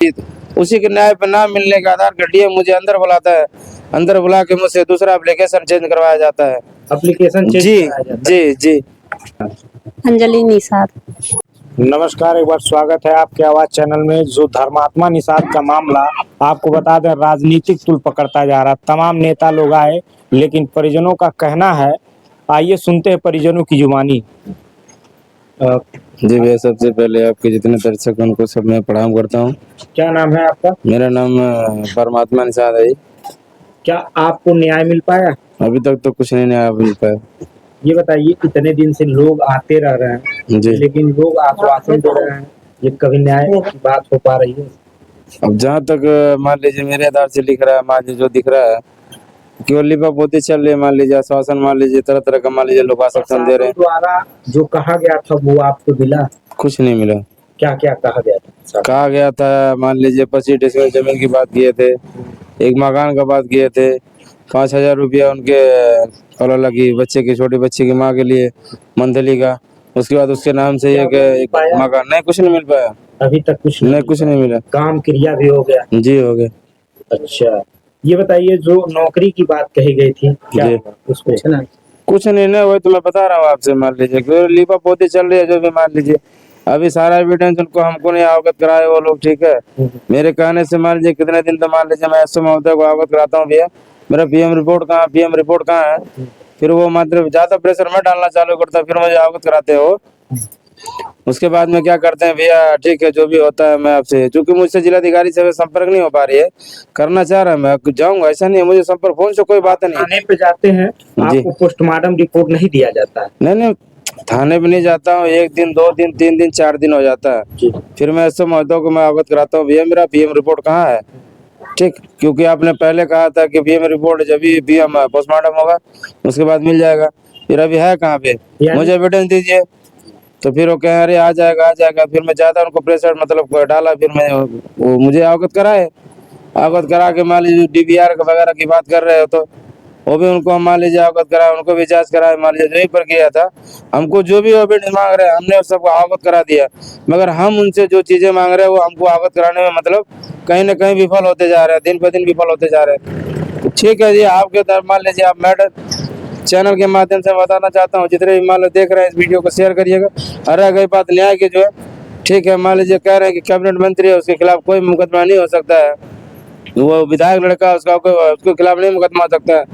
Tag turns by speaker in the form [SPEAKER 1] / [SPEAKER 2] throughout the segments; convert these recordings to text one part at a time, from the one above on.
[SPEAKER 1] उसी के न्याय पर ना मिलने के आधार पर डीएम मुझे अंदर बुलाता है, अंदर बुला के मुझसे दूसरा एप्लीकेशन चेंज करवाया जाता है।
[SPEAKER 2] एप्लीकेशन चेंज
[SPEAKER 1] जी
[SPEAKER 2] कराया जाता है।
[SPEAKER 1] जी जी।
[SPEAKER 3] अंजलि निषाद।
[SPEAKER 2] नमस्कार, एक बार स्वागत है आपके आवाज चैनल में। जो धर्मात्मा निषाद का मामला, आपको बता दें, राजनीतिक तुल पकड़ता जा रहा। तमाम नेता लोग आए, लेकिन परिजनों का कहना है, आइए सुनते हैं परिजनों की जुबानी।
[SPEAKER 1] जी भैया, सबसे पहले आपके जितने दर्शक हैं उनको सब मैं प्रणाम करता हूँ।
[SPEAKER 2] क्या नाम है आपका?
[SPEAKER 1] मेरा नाम परमात्मा निषाद है।
[SPEAKER 2] क्या आपको न्याय मिल पाया?
[SPEAKER 1] अभी तक तो कुछ नहीं न्याय मिल पाया।
[SPEAKER 2] ये बताइए, इतने दिन से लोग आते रह रहे हैं,
[SPEAKER 1] जी।
[SPEAKER 2] लेकिन लोग आश्वासन दे रहे हैं, ये कभी न्याय की बात हो पा रही है?
[SPEAKER 1] अब जहाँ तक मान लीजिए मेरे आधार से लिख रहा है, मान लीजिए जो दिख रहा है केवल लिपापोती चल रही है। मान लीजिए आश्वासन, मान लीजिए तरह तरह का, मान लीजिए लोग आश्वासन दे रहे हैं।
[SPEAKER 2] द्वारा जो कहा गया था वो आपको मिला?
[SPEAKER 1] कुछ नहीं मिला।
[SPEAKER 2] क्या क्या कहा गया था?
[SPEAKER 1] कहा गया था, मान लीजिए 25 डिसमिल जमीन की बात किए थे, एक मकान का बात किए थे, 5,000 रुपया उनके और लगी बच्चे की, छोटी बच्ची की माँ के लिए मंथली का। उसके बाद उसके नाम से एक मकान। नहीं, कुछ नहीं मिल पाया
[SPEAKER 2] अभी तक कुछ
[SPEAKER 1] नहीं, कुछ नहीं मिला।
[SPEAKER 2] काम क्रिया भी हो गया?
[SPEAKER 1] जी हो गया।
[SPEAKER 2] अच्छा, ये बताइए, जो नौकरी की बात कही गई थी, क्या उसको?
[SPEAKER 1] कुछ नहीं ना, वही तो मैं बता रहा हूँ आपसे। मान लीजिए लिपा पोती चल रही है जो भी, मान लीजिए अभी सारा एविडेंस उनको हमको नहीं अवगत कराए वो लोग, ठीक है। मेरे कहने से मान लीजिए कितने दिन तो मान लीजिए मैं एसओ महोदय को अवगत कराता हूँ, भैया मेरा पीएम रिपोर्ट कहाँ है। फिर वो मतलब ज्यादा प्रेशर में डालना चालू करता, फिर मुझे अवगत कराते हो। उसके बाद में क्या करते हैं भैया, ठीक है जो भी होता है, मैं आपसे, चूंकि मुझसे जिलाधिकारी से संपर्क नहीं हो पा रही है, करना चाह रहा है मैं जाऊंगा, ऐसा नहीं है, मुझे संपर्क फोन से कोई बात नहीं।
[SPEAKER 2] थाने पे जाते हैं, आपको पोस्टमार्टम रिपोर्ट नहीं दिया जाता है?
[SPEAKER 1] नहीं, थाने पे नहीं जाता हूँ। 1 दिन 2 दिन 3 दिन 4 दिन हो जाता है, फिर मैं ऐसे महोदय को मैं अवगत कराता हूँ, भैया मेरा पीएम रिपोर्ट कहाँ है, ठीक। क्योंकि आपने पहले कहा था कि पीएम रिपोर्ट जब भी पीएम पोस्टमार्टम होगा उसके बाद मिल जाएगा। फिर अभी है कहाँ पे, मुझे एविडेंस दीजिए। तो फिर वो कह रहे आ जाएगा। फिर मैं ज्यादा उनको प्रेशर मतलब डाला, फिर मैं वो मुझे अवगत कराए। अवगत करा के मान लीजिए डीवीआर वगैरह की बात कर रहे हो तो वो भी उनको मान लीजिए अवगत कराए, उनको भी जांच कराए। मान लीजिए जो ही प्रक्रिया था, हमको जो भी एविडेंस मांग रहे हैं हमने सबको अवगत करा दिया, मगर हम उनसे जो चीजें मांग रहे हैं वो हमको अवगत कराने में मतलब कहीं ना कहीं विफल होते जा रहे हैं, दिन ब दिन विफल होते जा रहे हैं। ठीक है जी, आपके तरफ मान लीजिए आप मैडम चैनल के माध्यम से बताना चाहता हूँ, जितने भी मान लो देख रहे हैं इस वीडियो को शेयर करिएगा। रह गई बात न्याय की जो है, ठीक है, मान लीजिए कह रहे हैं कि कैबिनेट मंत्री है उसके खिलाफ कोई मुकदमा नहीं हो सकता है, वो विधायक लड़का उसका उसके खिलाफ नहीं मुकदमा हो सकता है।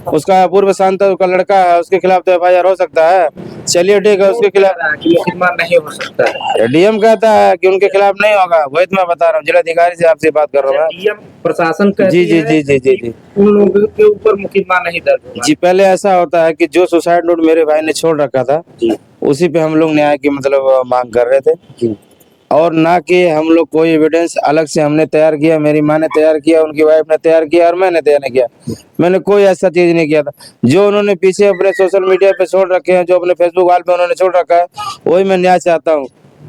[SPEAKER 1] उसका पूर्व सांसद का लड़का है, उसके खिलाफ तो एफआईआर हो सकता है। चलिए ठीक है, उसके खिलाफ
[SPEAKER 2] मुकदमा नहीं हो सकता है।
[SPEAKER 1] डीएम कहता है कि उनके खिलाफ नहीं होगा, वही तो मैं बता रहा हूँ, जिलाधिकारी से आपसे बात कर रहा हूँ।
[SPEAKER 2] डीएम प्रशासन कहती
[SPEAKER 1] जी जी जी जी जी
[SPEAKER 2] उन लोगों के ऊपर मुकदमा नहीं दर्ज होगा।
[SPEAKER 1] जी, पहले ऐसा होता है कि जो सुसाइड नोट मेरे भाई ने छोड़ रखा था उसी पे हम लोग न्याय की मतलब मांग कर रहे थे, और ना कि हम लोग कोई एविडेंस अलग से हमने तैयार किया, मेरी माँ ने तैयार किया, उनकी वाइफ ने तैयार किया और मैंने तैयार नहीं किया। मैंने कोई ऐसा चीज नहीं किया था। जो उन्होंने पीछे अपने सोशल मीडिया पे छोड़ रखे हैं, जो अपने फेसबुक वाल पे उन्होंने छोड़ रखा है, वही मैं न्याय चाहता हूँ।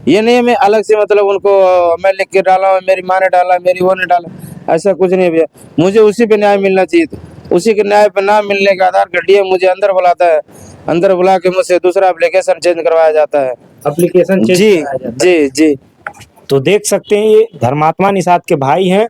[SPEAKER 1] ये नहीं मैं अलग से मतलब उनको मैं लिख के डाला हूँ, मेरी माँ ने डाला, मेरी वो ने डाला, ऐसा कुछ नहीं भैया। मुझे उसी पे न्याय मिलना चाहिए था। उसी के न्याय पे ना मिलने के आधार पर डीएम मुझे अंदर बुलाता है, अंदर बुला के मुझसे दूसरा एप्लीकेशन चेंज करवाया जाता है।
[SPEAKER 2] एप्लीकेशन चेंज
[SPEAKER 1] जी
[SPEAKER 2] कराया जाता है।
[SPEAKER 1] जी जी।
[SPEAKER 2] तो देख सकते हैं, ये धर्मात्मा निषाद के भाई हैं।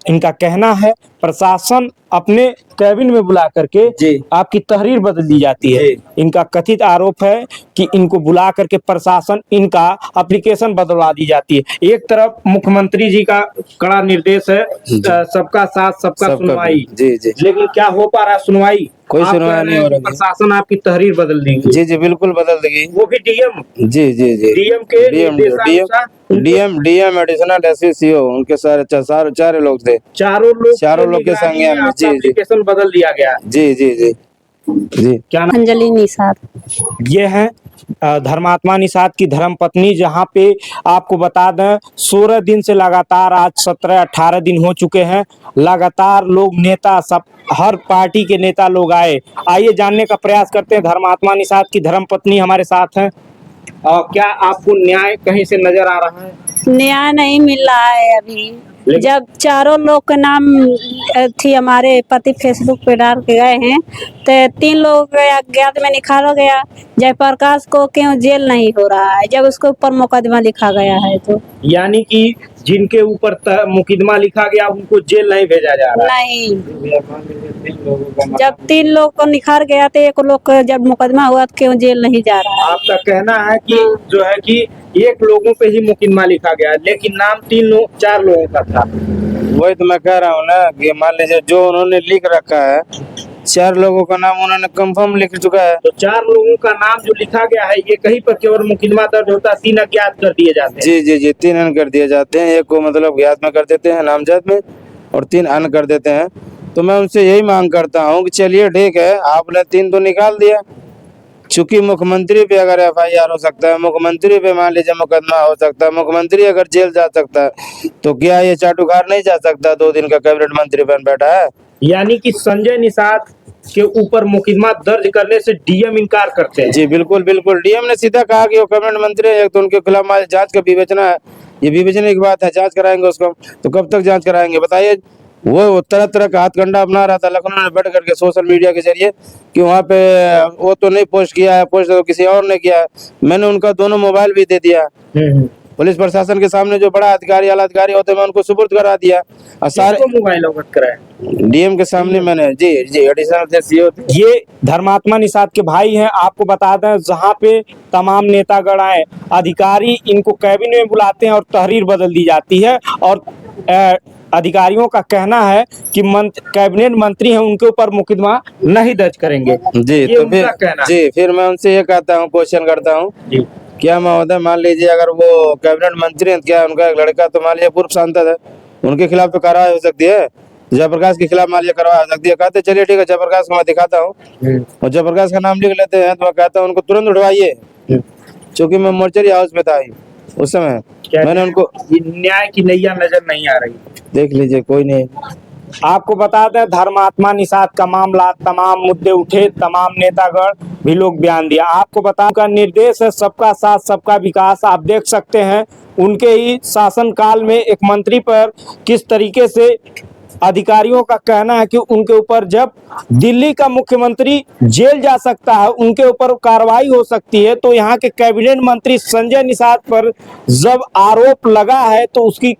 [SPEAKER 2] इनका कहना है प्रशासन अपने कैबिन में बुला करके आपकी तहरीर बदल दी जाती है। इनका कथित आरोप है कि इनको बुला करके प्रशासन इनका एप्लीकेशन बदलवा दी जाती है। एक तरफ मुख्यमंत्री जी का कड़ा निर्देश है, सबका साथ सबका सुनवाई, लेकिन क्या हो पा रहा है सुनवाई?
[SPEAKER 1] कोई सुनवाई नहीं हो रही।
[SPEAKER 2] प्रशासन आपकी तहरीर बदल देगी।
[SPEAKER 1] जी जी, बिल्कुल बदल देगी।
[SPEAKER 2] वो भी डीएम?
[SPEAKER 1] जी जी जी,
[SPEAKER 2] डीएम के
[SPEAKER 1] डीएम एडिशनल एसपी सीओ उनके सारे चारों लोग थे, चारों लोग के संज्ञान में। जी
[SPEAKER 2] एप्लीकेशन बदल दिया गया।
[SPEAKER 1] जी जी जी जी।
[SPEAKER 3] क्या नाम? अंजलि निषाद।
[SPEAKER 2] ये है धर्मात्मा निषाद की धर्मपत्नी। जहां पे आपको बता दें 16 दिन से लगातार, आज 17-18 दिन हो चुके हैं, लगातार लोग नेता सब हर पार्टी के नेता लोग आए। आइए जानने का प्रयास करते हैं। धर्मात्मा निषाद की धर्मपत्नी हमारे साथ हैं। क्या आपको न्याय कहीं से नजर आ रहा है?
[SPEAKER 3] न्याय नहीं मिल रहा है अभी। जब चारों लोग का नाम थी हमारे पति फेसबुक पे डाल के गए हैं, तो 3 लोगों के अज्ञात में निकाला गया। जयप्रकाश को क्यों जेल नहीं हो रहा है जब उसके ऊपर मुकदमा लिखा गया है? तो
[SPEAKER 2] यानी कि जिनके ऊपर मुकदमा लिखा गया उनको जेल नहीं भेजा जा रहा है।
[SPEAKER 3] नहीं, जब 3 लोग को निखार गया तो 1 लोग को जब मुकदमा हुआ तो क्यों जेल नहीं जा रहा है?
[SPEAKER 2] आपका कहना है कि जो है कि 1 लोगों पे ही मुकदमा लिखा गया, लेकिन नाम 4 लोगों का था।
[SPEAKER 1] वही तो मैं कह रहा हूँ ना कि मान लीजिए जो उन्होंने लिख रखा है 4 लोगों का नाम उन्होंने कंफर्म लिख चुका है।
[SPEAKER 2] तो 4 लोगों का नाम जो लिखा गया है ये कहीं पर केवल मुकदमा दर्ज होता है, 3 अज्ञात कर दिए जाते हैं।
[SPEAKER 1] जी जी जी, 3 अन कर दिए जाते हैं, 1 को मतलब ज्ञात में कर देते हैं नामजद में, और 3 अन कर देते हैं। तो मैं उनसे यही मांग करता हूँ कि चलिए ठीक है, आपने 3 तो निकाल दिया, चूंकि मुख्यमंत्री पे अगर FIR हो सकता है, मुख्यमंत्री पे मान लीजिए मुकदमा हो सकता है, मुख्यमंत्री अगर जेल जा सकता है, तो क्या ये चाटुकार नहीं जा सकता? 2 दिन का कैबिनेट मंत्री बन बैठा है।
[SPEAKER 2] यानी कि संजय निषाद के ऊपर मुकदमा दर्ज करने से डीएम इनकार करते हैं।
[SPEAKER 1] जी बिल्कुल बिल्कुल, डीएम ने सीधा कहा कि वो कैबिनेट मंत्री है, तो उनके खिलाफ हमारी जांच का विवेचना है, ये विवेचना की बात है, जांच कराएंगे उसको। तो कब तक जांच कराएंगे बताइए? वो तरह तरह का हाथकंडा अपना रहा था लखनऊ में बैठ करके सोशल मीडिया के जरिए कि वहाँ पे वो तो नहीं पोस्ट किया है, पोस्ट तो किसी और ने किया है। मैंने उनका दोनों मोबाइल भी दे दिया, पुलिस प्रशासन के सामने जो बड़ा अधिकारी आला अधिकारी होते हैं मैं उनको सुपुर्द करा दिया, और सारे
[SPEAKER 2] मोबाइल अवगत कराए
[SPEAKER 1] डीएम के सामने मैंने। जी जी, एडिशनल सीओ।
[SPEAKER 2] ये धर्मात्मा निषाद के भाई हैं। आपको बता दें, जहां पे तमाम नेतागण आए, अधिकारी इनको कैबिनेट में बुलाते हैं और तहरीर बदल दी जाती है, और अधिकारियों का कहना है कि कैबिनेट मंत्री हैं, उनके ऊपर मुकदमा नहीं दर्ज करेंगे।
[SPEAKER 1] जी
[SPEAKER 2] ये
[SPEAKER 1] तो
[SPEAKER 2] उनका कहना है।
[SPEAKER 1] जी फिर मैं उनसे ये कहता हूँ, क्वेश्चन करता हूँ, क्या महोदय मान लीजिए अगर वो कैबिनेट मंत्री हैं, क्या उनका एक लड़का तो मान लीजिए पूर्व सांसद है, उनके खिलाफ तो कार्रवाई हो सकती है? जयप्रकाश के खिलाफ मान लीजिए कार्रवाई हो सकती है। कहते चलिए ठीक है, जयप्रकाश को मैं दिखाता हूँ, और जयप्रकाश का नाम लिख लेते हैं, तो मैं कहता हूँ उनको तुरंत उठवाइए, क्योंकि मैं मोर्चरी हाउस में था उस समय। मैंने उनको,
[SPEAKER 2] न्याय की नैया नजर नहीं आ रही।
[SPEAKER 1] देख लीजिए, कोई नहीं।
[SPEAKER 2] आपको बता दें, धर्मात्मा निषाद का मामला, तमाम मुद्दे उठे, तमाम नेतागण भी लोग बयान दिया। आपको बता का निर्देश है सबका साथ सबका विकास। आप देख सकते हैं उनके ही शासनकाल में एक मंत्री पर किस तरीके से अधिकारियों का कहना है कि उनके ऊपर जब दिल्ली का मुख्यमंत्री जेल जा सकता है, उनके ऊपर कार्रवाई हो सकती है, तो यहाँ के कैबिनेट मंत्री संजय निषाद पर जब आरोप लगा है तो उसकी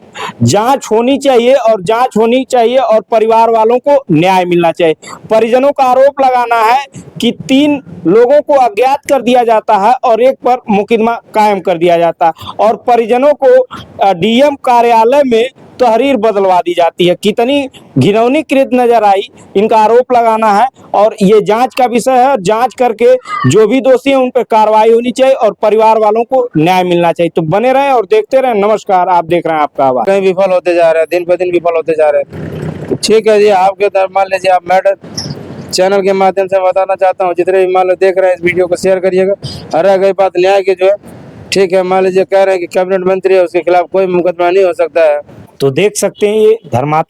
[SPEAKER 2] जांच होनी चाहिए, और जांच होनी चाहिए और परिवार वालों को न्याय मिलना चाहिए। परिजनों का आरोप लगाना है कि 3 लोगों को अज्ञात कर दिया जाता है और 1 पर मुकदमा कायम कर दिया जाता है, और परिजनों को डीएम कार्यालय में तहरीर बदलवा दी जाती है। कितनी घिनौनी कृत नजर आई, इनका आरोप लगाना है, और ये जांच का विषय है। जांच करके जो भी दोषी हैं उन पर कार्रवाई होनी चाहिए और परिवार वालों को न्याय मिलना चाहिए। तो बने रहें और देखते रहें। नमस्कार, आप देख रहे हैं आपका आवाज।
[SPEAKER 1] कहीं विफल होते जा रहे हैं, दिन पे दिन विफल होते जा रहे हैं। ठीक है जी, आपके तरफ मान लीजिए, आप मैडम चैनल के माध्यम से बताना चाहता हूँ, जितने भी मान लो देख रहे हैं इस वीडियो को शेयर करिएगा। रह गई बात न्याय की, जो है ठीक है, मान लीजिए कह रहे हैं कि कैबिनेट मंत्री है, उसके खिलाफ कोई मुकदमा नहीं हो सकता है।
[SPEAKER 2] तो देख सकते हैं ये धर्मात्मा